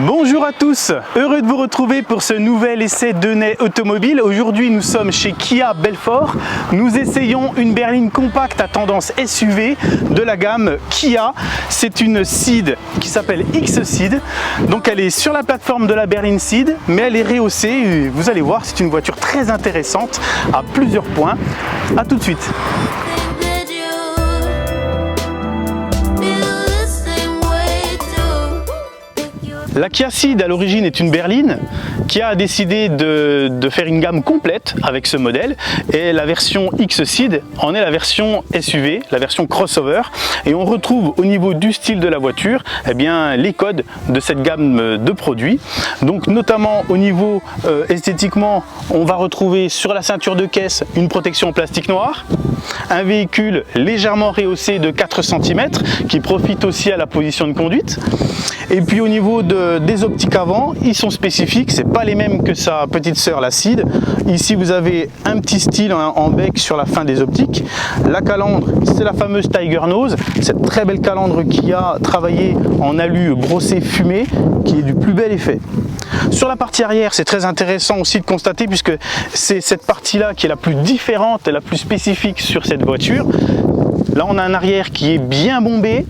Bonjour à tous, heureux de vous retrouver pour ce nouvel essai Deney automobile. Aujourd'hui nous sommes chez Kia Belfort. Nous essayons une berline compacte à tendance SUV de la gamme Kia. C'est une Ceed qui s'appelle X-Ceed. Donc elle est sur la plateforme de la berline Ceed, mais elle est rehaussée. Vous allez voir, c'est une voiture très intéressante à plusieurs points. A tout de suite. La Kia Ceed à l'origine est une berline. Kia a décidé de faire une gamme complète avec ce modèle et la version X-Ceed en est la version SUV, la version crossover, et on retrouve au niveau du style de la voiture les codes de cette gamme de produits. Donc notamment au niveau esthétiquement, on va retrouver sur la ceinture de caisse une protection en plastique noir, un véhicule légèrement rehaussé de 4 cm qui profite aussi à la position de conduite. Et puis au niveau des optiques avant, ils sont spécifiques, c'est pas les mêmes que sa petite sœur la Ceed. Ici vous avez un petit style en bec sur la fin des optiques. La calandre, c'est la fameuse Tiger Nose, cette très belle calandre qui a travaillé en alu brossé fumé, qui est du plus bel effet. Sur la partie arrière, c'est très intéressant aussi de constater, puisque c'est cette partie-là qui est la plus différente et la plus spécifique sur cette voiture. Là, on a un arrière qui est bien bombé,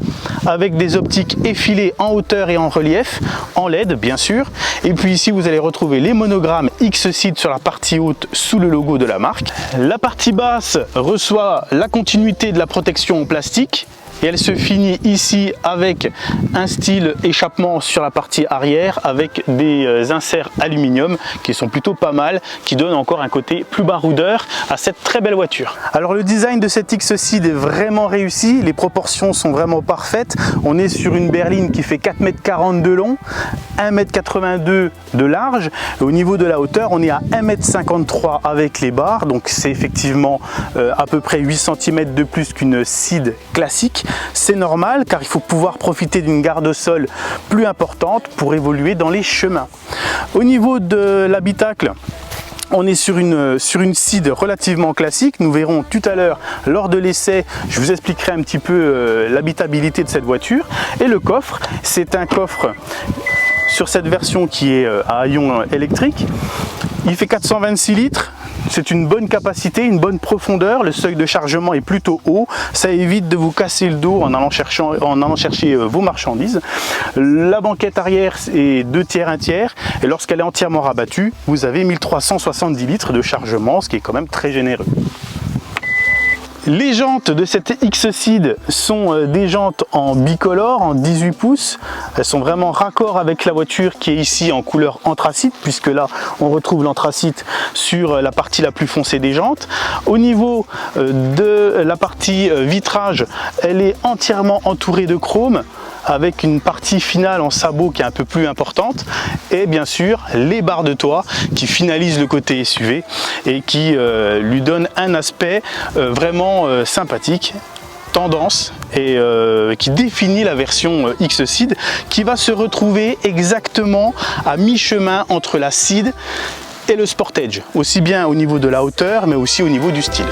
avec des optiques effilées en hauteur et en relief, en LED bien sûr. Et puis ici, vous allez retrouver les monogrammes X-Ceed sur la partie haute sous le logo de la marque. La partie basse reçoit la continuité de la protection en plastique. Et elle se finit ici avec un style échappement sur la partie arrière avec des inserts aluminium qui sont plutôt pas mal, qui donnent encore un côté plus baroudeur à cette très belle voiture. Alors le design de cette X-Ceed est vraiment réussi, les proportions sont vraiment parfaites. On est sur une berline qui fait 4,40 m de long, 1,82 m de large. Et au niveau de la hauteur, on est à 1,53 m avec les barres, donc c'est effectivement à peu près 8 cm de plus qu'une Ceed classique. C'est normal car il faut pouvoir profiter d'une garde au sol plus importante pour évoluer dans les chemins. Au niveau de l'habitacle, on est sur une Ceed relativement classique. Nous verrons tout à l'heure lors de l'essai, je vous expliquerai un petit peu l'habitabilité de cette voiture. Et le coffre, c'est un coffre sur cette version qui est à ion électrique. Il fait 426 litres. C'est une bonne capacité, une bonne profondeur, le seuil de chargement est plutôt haut, ça évite de vous casser le dos en allant chercher vos marchandises. La banquette arrière est 2 tiers, 1 tiers, et lorsqu'elle est entièrement rabattue, vous avez 1370 litres de chargement, ce qui est quand même très généreux. Les jantes de cette X-Ceed sont des jantes en bicolore, en 18 pouces. Elles sont vraiment raccord avec la voiture qui est ici en couleur anthracite, puisque là on retrouve l'anthracite sur la partie la plus foncée des jantes. Au niveau de la partie vitrage, elle est entièrement entourée de chrome, avec une partie finale en sabot qui est un peu plus importante, et bien sûr les barres de toit qui finalisent le côté SUV et qui lui donnent un aspect vraiment sympathique, tendance, et qui définit la version X-Ceed, qui va se retrouver exactement à mi-chemin entre la Ceed et le Sportage, aussi bien au niveau de la hauteur mais aussi au niveau du style.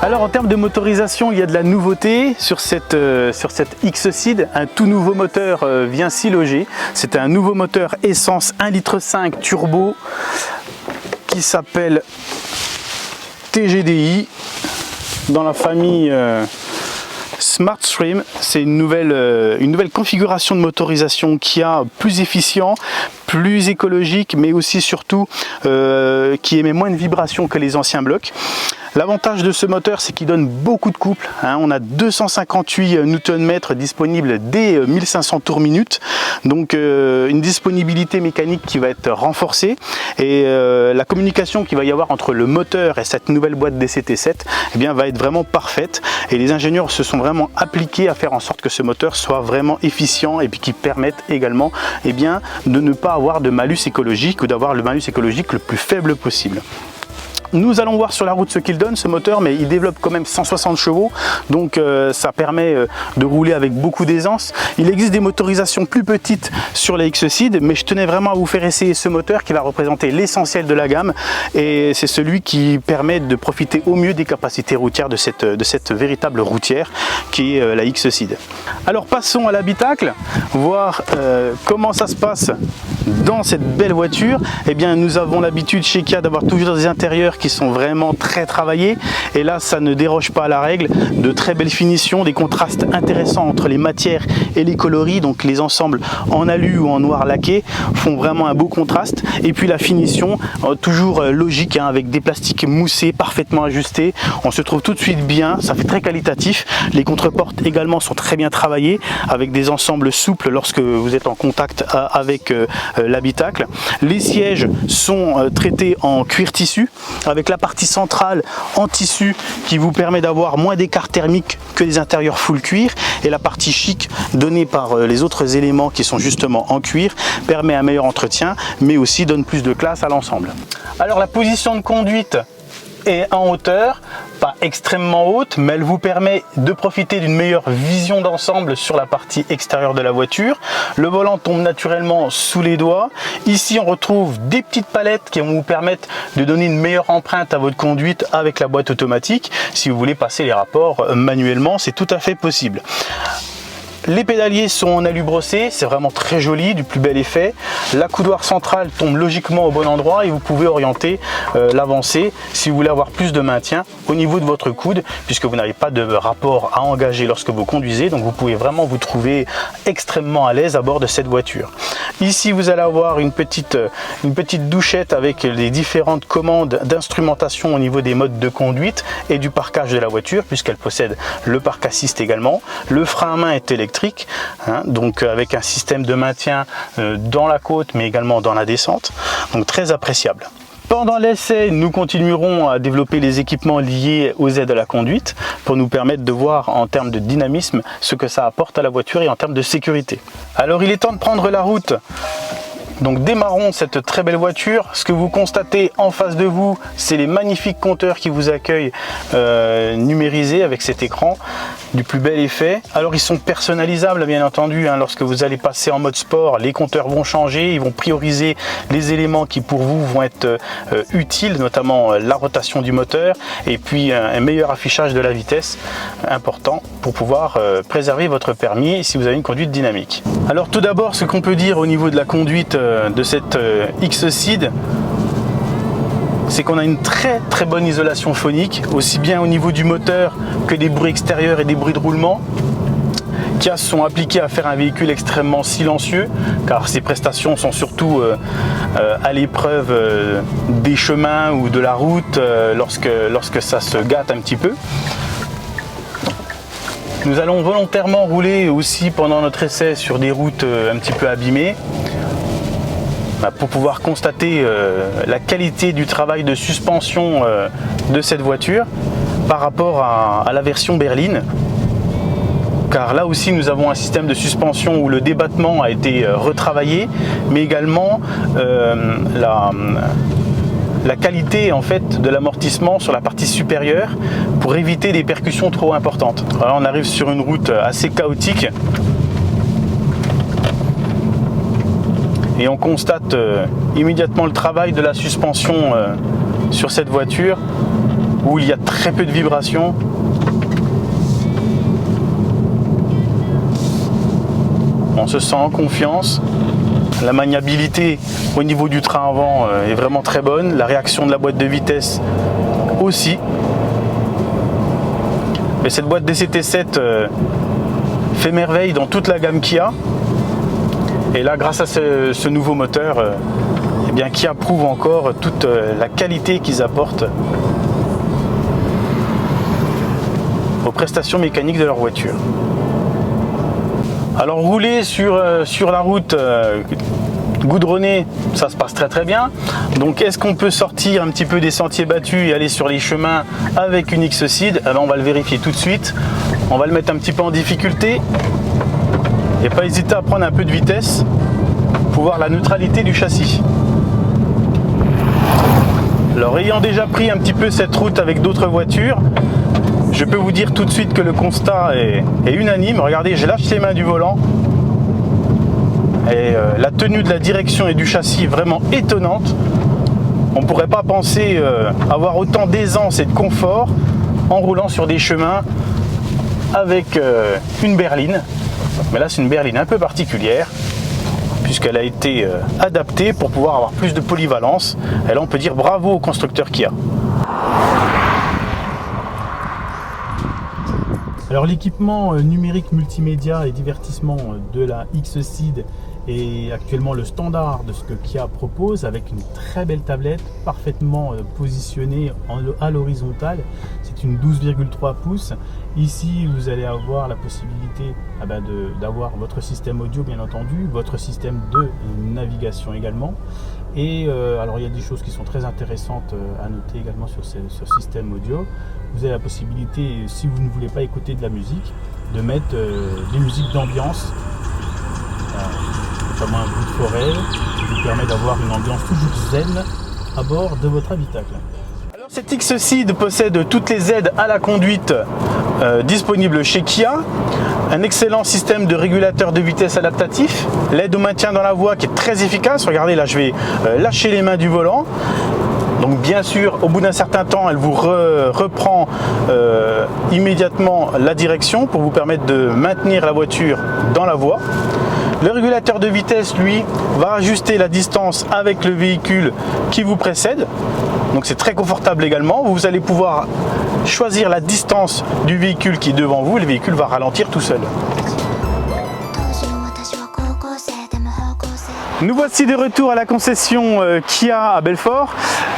Alors en termes de motorisation, il y a de la nouveauté sur cette X-Ceed. Un tout nouveau moteur vient s'y loger. C'est un nouveau moteur essence 1,5 litre turbo qui s'appelle TGDI dans la famille SmartStream. C'est une nouvelle configuration de motorisation qui a plus efficient, plus écologique, mais aussi surtout qui émet moins de vibrations que les anciens blocs. L'avantage de ce moteur, c'est qu'il donne beaucoup de couple. On a 258 Nm disponibles dès 1500 tours minute, donc une disponibilité mécanique qui va être renforcée, et la communication qu'il va y avoir entre le moteur et cette nouvelle boîte DCT7 va être vraiment parfaite, et les ingénieurs se sont vraiment appliqués à faire en sorte que ce moteur soit vraiment efficient et puis qui permette également de ne pas avoir de malus écologique ou d'avoir le malus écologique le plus faible possible. Nous allons voir sur la route ce qu'il donne, ce moteur, mais il développe quand même 160 chevaux, donc ça permet de rouler avec beaucoup d'aisance. Il existe des motorisations plus petites sur les X-Seed, mais je tenais vraiment à vous faire essayer ce moteur qui va représenter l'essentiel de la gamme, et c'est celui qui permet de profiter au mieux des capacités routières de cette véritable routière qui est la X-Seed. Alors passons à l'habitacle, voir comment ça se passe dans cette belle voiture. Eh bien, nous avons l'habitude chez Kia d'avoir toujours des intérieurs qui sont vraiment très travaillés, et là ça ne déroge pas à la règle. De très belles finitions, des contrastes intéressants entre les matières et les coloris, donc les ensembles en alu ou en noir laqué font vraiment un beau contraste, et puis la finition toujours logique, hein, avec des plastiques moussés parfaitement ajustés. On se trouve tout de suite bien, ça fait très qualitatif. Les contreportes également sont très bien travaillées avec des ensembles souples lorsque vous êtes en contact avec l'habitacle. Les sièges sont traités en cuir tissu avec la partie centrale en tissu qui vous permet d'avoir moins d'écart thermique que les intérieurs full cuir, et la partie chic donnée par les autres éléments qui sont justement en cuir permet un meilleur entretien, mais aussi donne plus de classe à l'ensemble. Alors la position de conduite est en hauteur, pas extrêmement haute, mais elle vous permet de profiter d'une meilleure vision d'ensemble sur la partie extérieure de la voiture. Le volant tombe naturellement sous les doigts. Ici on retrouve des petites palettes qui vont vous permettre de donner une meilleure empreinte à votre conduite avec la boîte automatique. Si vous voulez passer les rapports manuellement, c'est tout à fait possible. Les pédaliers sont en alu brossé, c'est vraiment très joli, du plus bel effet. La coudoir centrale tombe logiquement au bon endroit et vous pouvez orienter l'avancée si vous voulez avoir plus de maintien au niveau de votre coude, puisque vous n'avez pas de rapport à engager lorsque vous conduisez, donc vous pouvez vraiment vous trouver extrêmement à l'aise à bord de cette voiture. Ici vous allez avoir une petite douchette avec les différentes commandes d'instrumentation au niveau des modes de conduite et du parquage de la voiture, puisqu'elle possède le parc assist également. Le frein à main est électrique, hein, donc avec un système de maintien dans la côte mais également dans la descente, donc très appréciable. Pendant l'essai, nous continuerons à développer les équipements liés aux aides à la conduite pour nous permettre de voir en termes de dynamisme ce que ça apporte à la voiture et en termes de sécurité. Alors il est temps de prendre la route. Donc démarrons cette très belle voiture. Ce que vous constatez en face de vous, c'est les magnifiques compteurs qui vous accueillent numérisés avec cet écran du plus bel effet. Alors ils sont personnalisables bien entendu, hein. Lorsque vous allez passer en mode sport, les compteurs vont changer, ils vont prioriser les éléments qui pour vous vont être utiles, notamment la rotation du moteur et puis un meilleur affichage de la vitesse, important pour pouvoir préserver votre permis si vous avez une conduite dynamique. Alors tout d'abord, ce qu'on peut dire au niveau de la conduite de cette X-Seed, c'est qu'on a une très bonne isolation phonique, aussi bien au niveau du moteur que des bruits extérieurs et des bruits de roulement. Kia sont appliqués à faire un véhicule extrêmement silencieux, car ses prestations sont surtout à l'épreuve des chemins ou de la route lorsque ça se gâte un petit peu. Nous allons volontairement rouler aussi pendant notre essai sur des routes un petit peu abîmées, pour pouvoir constater la qualité du travail de suspension de cette voiture par rapport à la version berline. Car là aussi nous avons un système de suspension où le débattement a été retravaillé, mais également la qualité en fait de l'amortissement sur la partie supérieure pour éviter des percussions trop importantes. Alors on arrive sur une route assez chaotique et on constate immédiatement le travail de la suspension sur cette voiture où il y a très peu de vibrations. On se sent en confiance. La maniabilité au niveau du train avant est vraiment très bonne. La réaction de la boîte de vitesse aussi. Mais cette boîte DCT7 fait merveille dans toute la gamme Kia. Et là, grâce à ce nouveau moteur, eh bien, Kia prouve encore toute la qualité qu'ils apportent aux prestations mécaniques de leur voiture. Alors rouler sur la route goudronnée, ça se passe très bien. Donc est-ce qu'on peut sortir un petit peu des sentiers battus et aller sur les chemins avec une X-Seed? On va le vérifier tout de suite. On va le mettre un petit peu en difficulté et pas hésiter à prendre un peu de vitesse pour voir la neutralité du châssis. Alors ayant déjà pris un petit peu cette route avec d'autres voitures, je peux vous dire tout de suite que le constat est unanime. Regardez, je lâche les mains du volant et la tenue de la direction et du châssis est vraiment étonnante. On ne pourrait pas penser avoir autant d'aisance et de confort en roulant sur des chemins avec une berline. Mais là c'est une berline un peu particulière puisqu'elle a été adaptée pour pouvoir avoir plus de polyvalence. Et là on peut dire bravo au constructeur Kia. Alors l'équipement numérique multimédia et divertissement de la X-Ceed est actuellement le standard de ce que Kia propose, avec une très belle tablette parfaitement positionnée à l'horizontale. C'est une 12,3 pouces. Ici vous allez avoir la possibilité d'avoir votre système audio bien entendu, votre système de navigation également. Et alors il y a des choses qui sont très intéressantes à noter également sur ce système audio. Vous avez la possibilité, si vous ne voulez pas écouter de la musique, de mettre des musiques d'ambiance, notamment un bout de forêt, qui vous permet d'avoir une ambiance toujours zen à bord de votre habitacle. Alors cette X-Ceed possède toutes les aides à la conduite disponibles chez Kia. Un excellent système de régulateur de vitesse adaptatif, l'aide au maintien dans la voie qui est très efficace. Regardez là, je vais lâcher les mains du volant. Donc bien sûr, au bout d'un certain temps, elle vous reprend immédiatement la direction pour vous permettre de maintenir la voiture dans la voie. Le régulateur de vitesse, lui, va ajuster la distance avec le véhicule qui vous précède. Donc c'est très confortable également. Vous allez pouvoir choisir la distance du véhicule qui est devant vous. Le véhicule va ralentir tout seul. Nous voici de retour à la concession Kia à Belfort.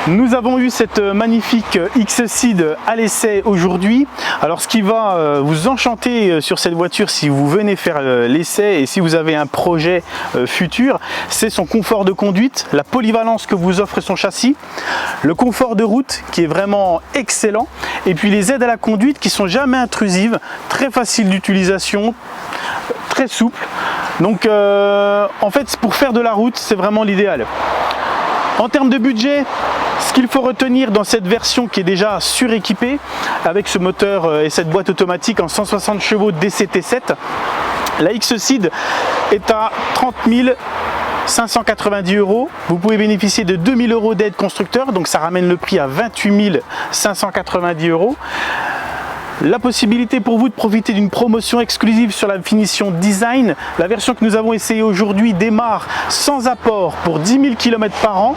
Nous avons eu cette magnifique X-Ceed à l'essai aujourd'hui. Alors ce qui va vous enchanter sur cette voiture si vous venez faire l'essai et si vous avez un projet futur, c'est son confort de conduite, la polyvalence que vous offre son châssis, le confort de route qui est vraiment excellent et puis les aides à la conduite qui sont jamais intrusives, très faciles d'utilisation, très souples. Donc en fait pour faire de la route c'est vraiment l'idéal. En termes de budget, ce qu'il faut retenir dans cette version qui est déjà suréquipée avec ce moteur et cette boîte automatique en 160 chevaux DCT7, la X-Ceed est à 30 590 €. Vous pouvez bénéficier de 2000 € d'aide constructeur, donc ça ramène le prix à 28 590 €. La possibilité pour vous de profiter d'une promotion exclusive sur la finition design. La version que nous avons essayée aujourd'hui démarre sans apport pour 10 000 km par an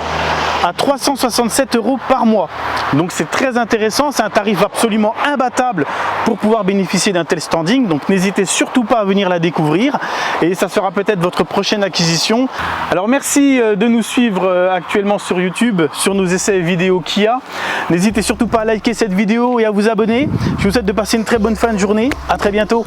à 367 € par mois. Donc c'est très intéressant, c'est un tarif absolument imbattable pour pouvoir bénéficier d'un tel standing. Donc n'hésitez surtout pas à venir la découvrir et ça sera peut-être votre prochaine acquisition. Alors merci de nous suivre actuellement sur YouTube, sur nos essais vidéo Kia. N'hésitez surtout pas à liker cette vidéo et à vous abonner. Je vous souhaite de passer une très bonne fin de journée. À très bientôt.